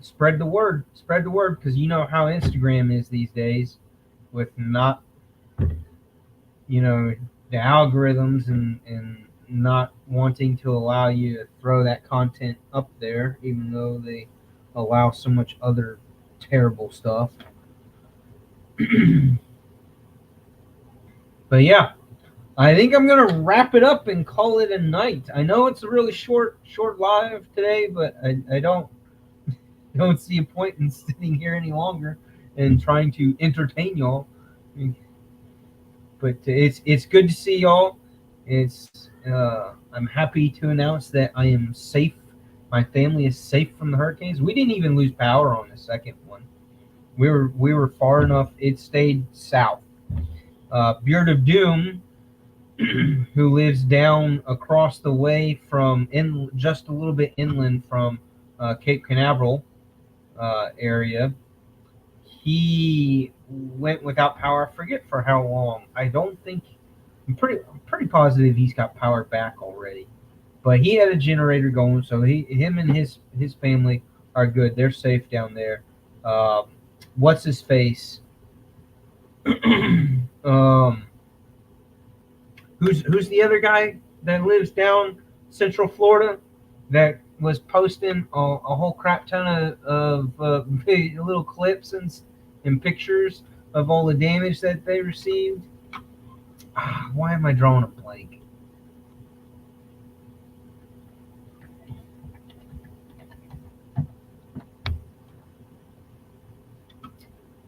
Spread the word. Spread the word, because you know how Instagram is these days, with not, you know, the algorithms and not wanting to allow you to throw that content up there, even though they allow so much other terrible stuff. But yeah, I think I'm gonna wrap it up and call it a night. I know it's a really short live today, but I don't see a point in sitting here any longer and trying to entertain y'all. But it's good to see y'all. It's I'm happy to announce that I am safe. My family is safe from the hurricanes. We didn't even lose power on the second one. We were far enough. It stayed south. Beard of Doom, who lives down across the way from just a little bit inland from Cape Canaveral area. He went without power. I forget for how long. I don't think. I'm pretty positive he's got power back already. But he had a generator going, so him and his family are good. They're safe down there. What's his face? um, who's the other guy that lives down Central Florida that was posting a whole crap ton of little clips and pictures of all the damage that they received? Why am I drawing a blank?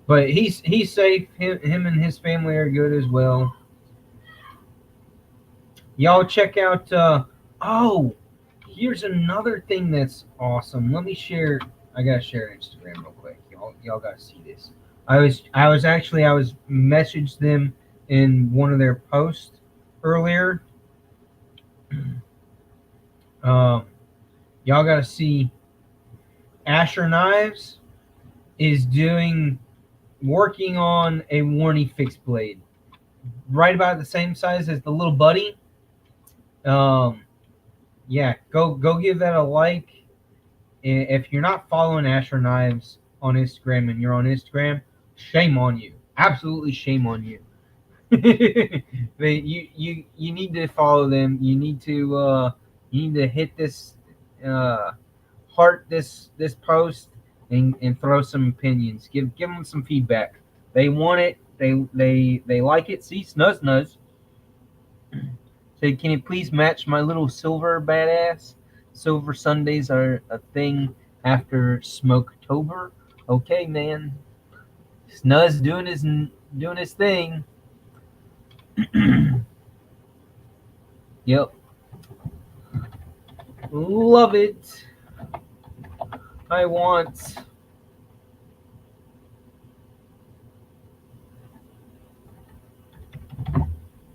But he's safe. Him and his family are good as well. Y'all check out. Oh, here's another thing that's awesome. Let me share. I gotta share Instagram real quick. Y'all gotta see this. I was messaged them in one of their posts earlier. Um, y'all gotta see. Asher Knives is working on a Warney fixed blade, right about the same size as the little buddy. Yeah, go give that a like. If you're not following Asher Knives on Instagram and you're on Instagram, shame on you. Absolutely shame on you. You need to follow them. You need to hit this heart this post and throw some opinions. Give them some feedback. They want it. They like it. See, snuzz. So can you please match my little silver badass? Silver Sundays are a thing after Smoketober. Okay, man. Snuzz doing his thing. Yep. Love it. I want.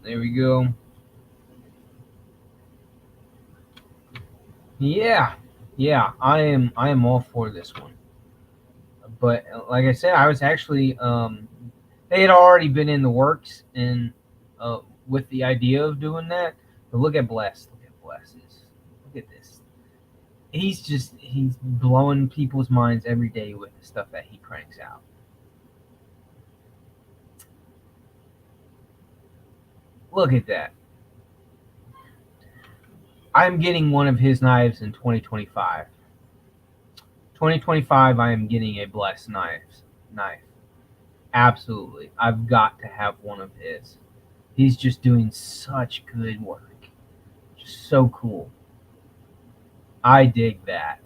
There we go. Yeah, I am all for this one. But like I said, I was actually they had already been in the works and with the idea of doing that. But look at Bless. Look at Bless's. Look at this. He's blowing people's minds every day with the stuff that he cranks out. Look at that. I'm getting one of his knives in 2025. 2025, I am getting a Bless knife. Absolutely. I've got to have one of his. He's just doing such good work. Just so cool. I dig that.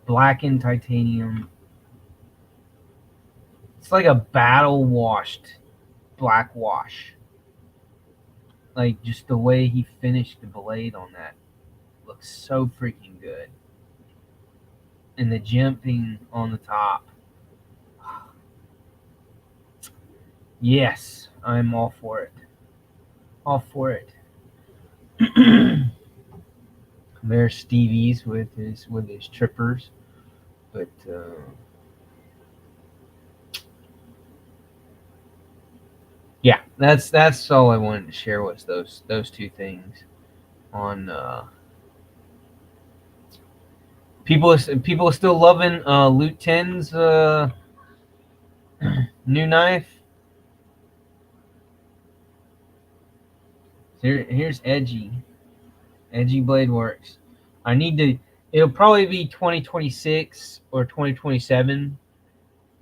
Blackened titanium. It's like a battle washed black wash. Like just the way he finished the blade on that looks so freaking good. And the jimping on the top. Yes, I'm all for it. All for it. There's Stevie's with his trippers, but yeah, that's all I wanted to share was those two things on People are still loving Loot 10's new knife. Here's Edgy Blade Works. I need to. It'll probably be 2026 or 2027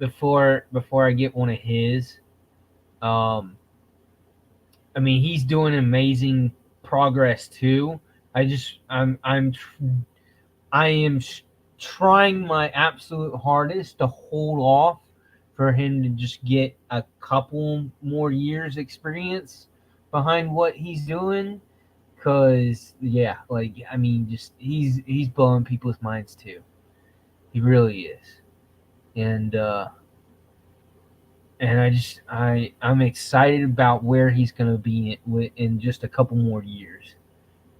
before I get one of his. Um, I mean, he's doing amazing progress too. I am trying my absolute hardest to hold off for him to just get a couple more years experience behind what he's doing. Cause yeah, like I mean, just he's blowing people's minds too. He really is, and I'm excited about where he's gonna be in just a couple more years,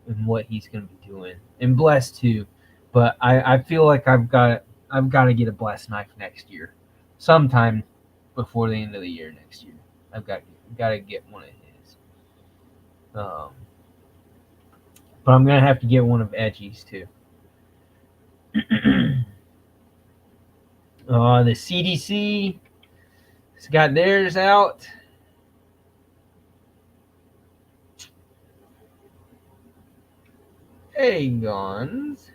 and what he's gonna be doing. And blessed too, but I feel like I've got to get a blessed knife next year, sometime before the end of the year next year. Got to get one of his. But I'm gonna have to get one of Edgy's too. The CDC has got theirs out. Aegon's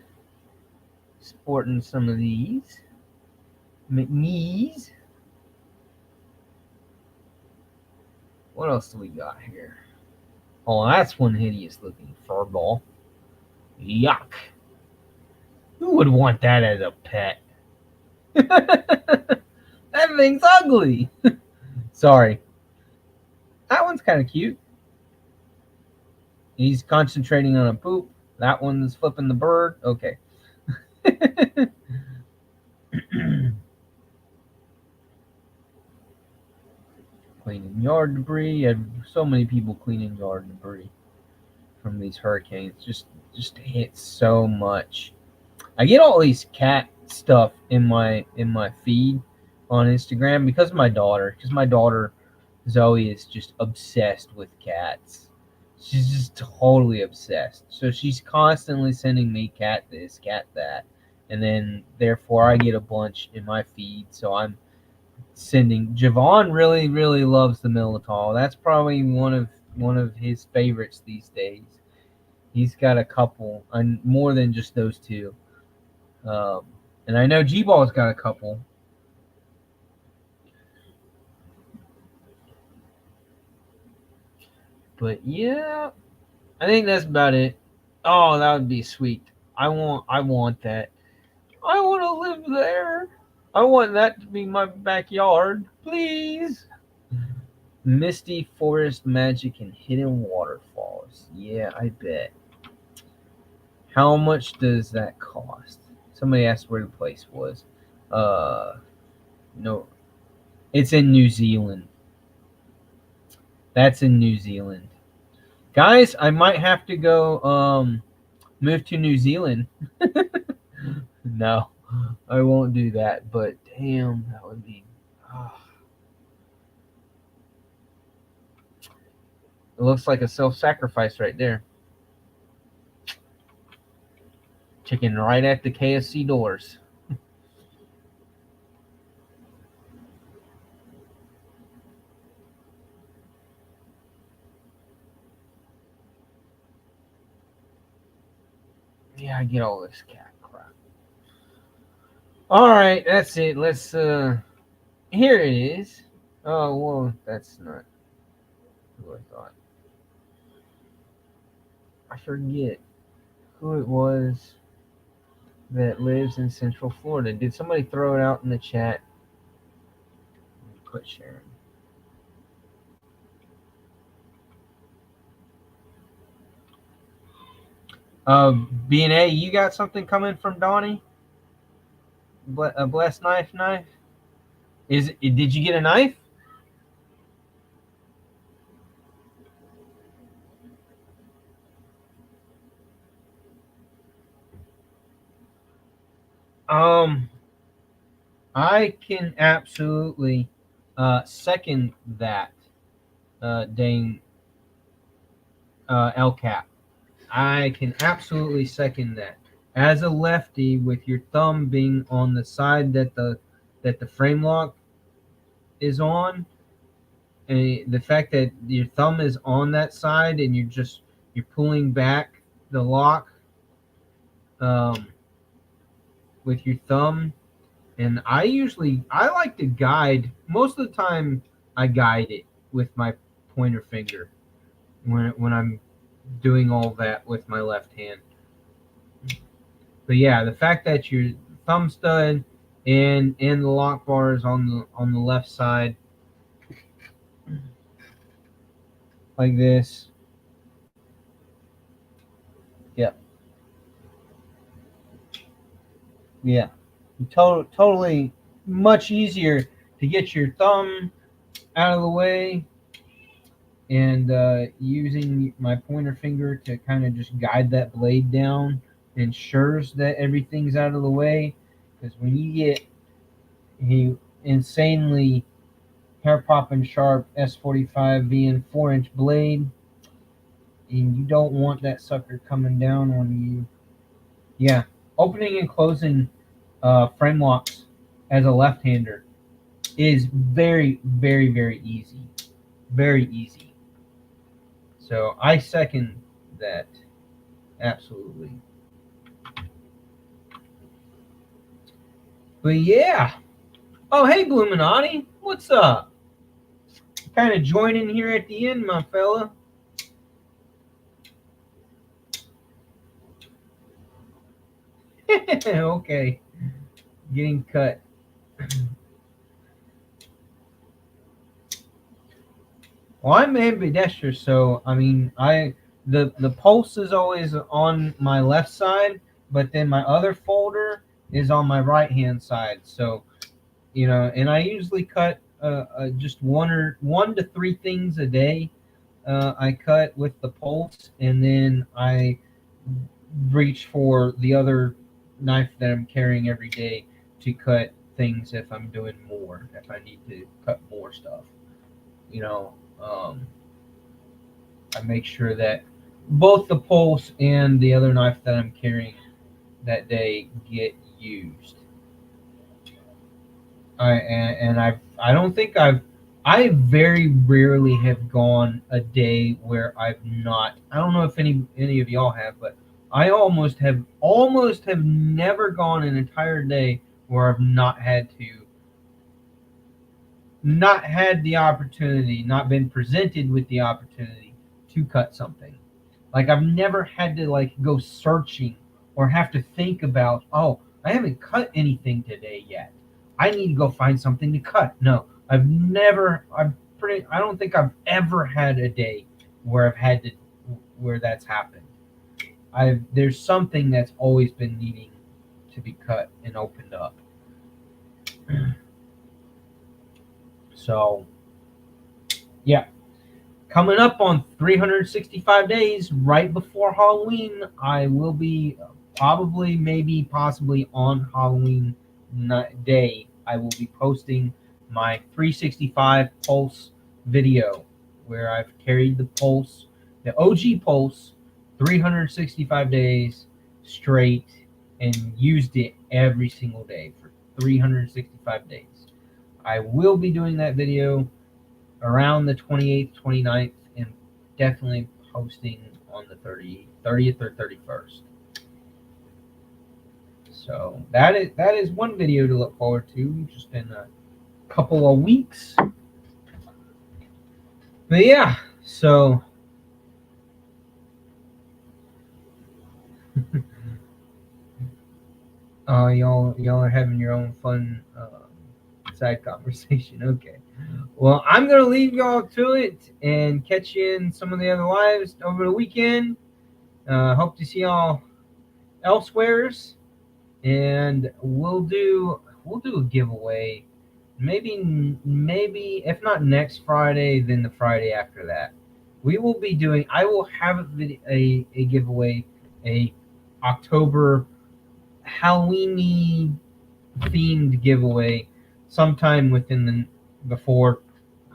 sporting some of these. McNeese. What else do we got here? Oh, that's one hideous looking furball. Yuck. Who would want that as a pet? That thing's ugly. Sorry. That one's kind of cute. He's concentrating on a poop. That one's flipping the bird. Okay. Cleaning yard debris. You had so many people cleaning yard debris from these hurricanes. Just hit so much. I get all these cat stuff in my feed on Instagram because of my daughter. Because my daughter Zoe is just obsessed with cats. She's just totally obsessed. So she's constantly sending me cat this, cat that, and then therefore I get a bunch in my feed. So I'm sending. Javon really loves the Militol. That's probably one of his favorites these days. He's got a couple, and more than just those two. And I know G-Ball's got a couple. But yeah, I think that's about it. Oh, that would be sweet. I want that. I want to live there. I want that to be my backyard, please. Misty forest magic and hidden waterfalls. Yeah, I bet. How much does that cost? Somebody asked where the place was. No, it's in New Zealand. That's in New Zealand. Guys, I might have to go move to New Zealand. No, I won't do that, but damn, that would be it looks like a self-sacrifice right there. Chicken right at the KFC doors. Yeah, I get all this cat crap. All right, that's it. Let's here it is. Oh, well, that's not who I thought. I forget who it was that lives in Central Florida. Did somebody throw it out in the chat? Quit sharing. B&A, you got something coming from Donnie? A blessed knife? Did you get a knife? I can absolutely second that, Dane LCAP. I can absolutely second that. as a lefty, with your thumb being on the side that the frame lock is on, and the fact that your thumb is on that side and you're pulling back the lock um, with your thumb. And I like to guide. Most of the time I guide it with my pointer finger when I'm doing all that with my left hand. But yeah, the fact that your thumb stud and the lock bar is on the left side like this. Yeah. Yeah. Totally much easier to get your thumb out of the way and using my pointer finger to kind of just guide that blade down ensures that everything's out of the way. Because when you get a insanely hair popping sharp S45 VN 4-inch blade, and you don't want that sucker coming down on you. Yeah, opening and closing frame locks as a left-hander is very, very, very easy. Very easy. So I second that. Absolutely. But yeah. Oh, hey, Bluminati. What's up? Kind of joining here at the end, my fella. Okay. Getting cut. Well, I'm ambidextrous, so I mean, the pulse is always on my left side, but then my other folder is on my right hand side. So, and I usually cut just one to three things a day. I cut with the pulse, and then I reach for the other knife that I'm carrying every day to cut things if I'm doing more, if I need to cut more stuff. I make sure that both the pulse and the other knife that I'm carrying that day get used. I don't think I very rarely have gone a day where I've not. I don't know if any of y'all have, but I almost have never gone an entire day where I've not had the opportunity, not been presented with the opportunity to cut something. Like I've never had to like go searching or have to think about, oh, I haven't cut anything today yet. I need to go find something to cut. No, I don't think I've ever had a day where where that's happened. There's something that's always been needing to be cut and opened up. So, yeah. Coming up on 365 days, right before Halloween, I will be probably, maybe, possibly on Halloween day, I will be posting my 365 Pulse video where I've carried the Pulse, the OG Pulse, 365 days straight and used it every single day for 365 days. I will be doing that video around the 28th, 29th, and definitely posting on the 30th or 31st. So that is one video to look forward to just in a couple of weeks. But yeah, so y'all are having your own fun side conversation. Okay. Well, I'm going to leave y'all to it and catch you in some of the other lives over the weekend. Hope to see y'all elsewheres, and we'll do a giveaway. Maybe if not next Friday, then the Friday after that. I will have a giveaway, a October Halloweeny themed giveaway sometime before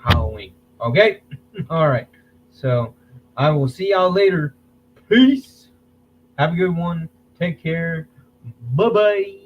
Halloween. Okay? All right. So I will see y'all later. Peace. Have a good one. Take care. Bye bye.